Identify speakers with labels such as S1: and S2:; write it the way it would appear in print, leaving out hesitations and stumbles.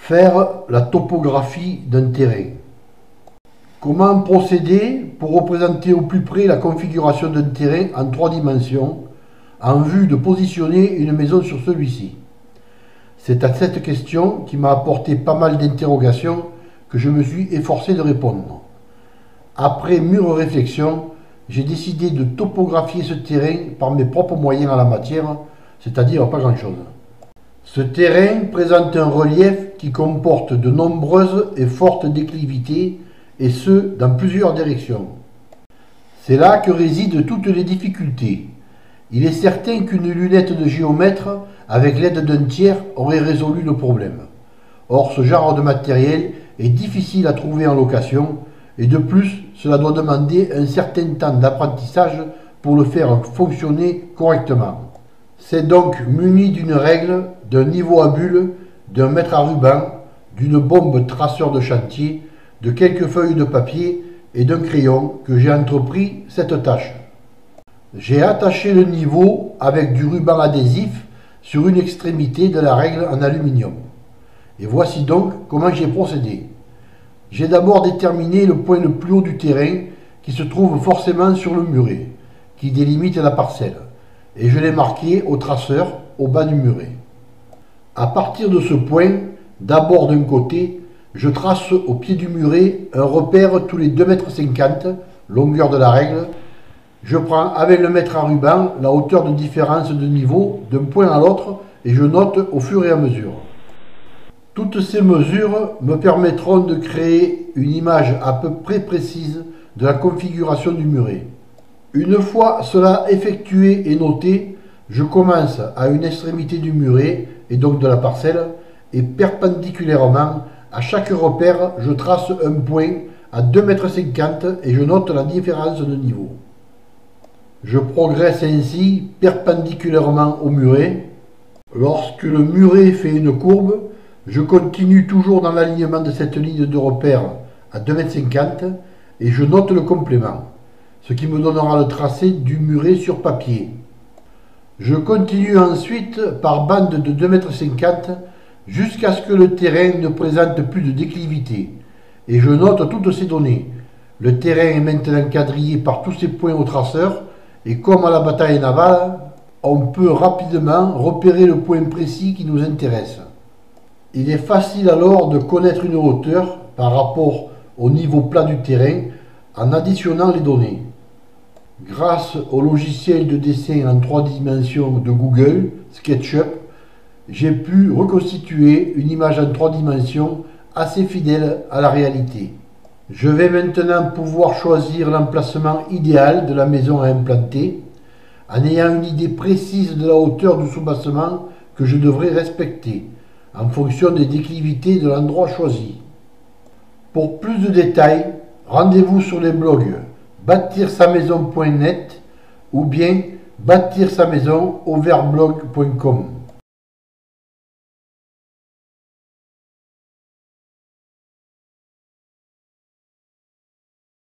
S1: Faire la topographie d'un terrain. Comment procéder pour représenter au plus près la configuration d'un terrain en 3 dimensions en vue de positionner une maison sur celui-ci? C'est à cette question qui m'a apporté pas mal d'interrogations que je me suis efforcé de répondre. Après mûre réflexion, j'ai décidé de topographier ce terrain par mes propres moyens en la matière, c'est-à-dire pas grand-chose. Ce terrain présente un relief qui comporte de nombreuses et fortes déclivités, et ce, dans plusieurs directions. C'est là que résident toutes les difficultés. Il est certain qu'une lunette de géomètre, avec l'aide d'un tiers, aurait résolu le problème. Or, ce genre de matériel est difficile à trouver en location, et de plus, cela doit demander un certain temps d'apprentissage pour le faire fonctionner correctement. C'est donc muni d'une règle, d'un niveau à bulle, d'un mètre à ruban, d'une bombe traceur de chantier, de quelques feuilles de papier et d'un crayon que j'ai entrepris cette tâche. J'ai attaché le niveau avec du ruban adhésif sur une extrémité de la règle en aluminium. Et voici donc comment j'ai procédé. J'ai d'abord déterminé le point le plus haut du terrain qui se trouve forcément sur le muret, qui délimite la parcelle, et je l'ai marqué au traceur au bas du muret. À partir de ce point, d'abord d'un côté, je trace au pied du muret un repère tous les 2,50 m, longueur de la règle. Je prends avec le mètre à ruban la hauteur de différence de niveau d'un point à l'autre et je note au fur et à mesure. Toutes ces mesures me permettront de créer une image à peu près précise de la configuration du muret. Une fois cela effectué et noté, je commence à une extrémité du muret et donc de la parcelle et perpendiculairement à chaque repère, je trace un point à 2,50 m et je note la différence de niveau. Je progresse ainsi perpendiculairement au muret. Lorsque le muret fait une courbe, je continue toujours dans l'alignement de cette ligne de repère à 2,50 m et je note le complément, ce qui me donnera le tracé du muret sur papier. Je continue ensuite par bande de 2,50 m jusqu'à ce que le terrain ne présente plus de déclivité et je note toutes ces données. Le terrain est maintenant quadrillé par tous ces points au traceur et comme à la bataille navale, on peut rapidement repérer le point précis qui nous intéresse. Il est facile alors de connaître une hauteur par rapport au niveau plat du terrain en additionnant les données. Grâce au logiciel de dessin en 3 dimensions de Google, SketchUp, j'ai pu reconstituer une image en 3 dimensions assez fidèle à la réalité. Je vais maintenant pouvoir choisir l'emplacement idéal de la maison à implanter, en ayant une idée précise de la hauteur du soubassement que je devrais respecter, en fonction des déclivités de l'endroit choisi. Pour plus de détails, rendez-vous sur les blogs bâtir-sa-maison.net ou bien bâtir-sa-maison-overblog.com.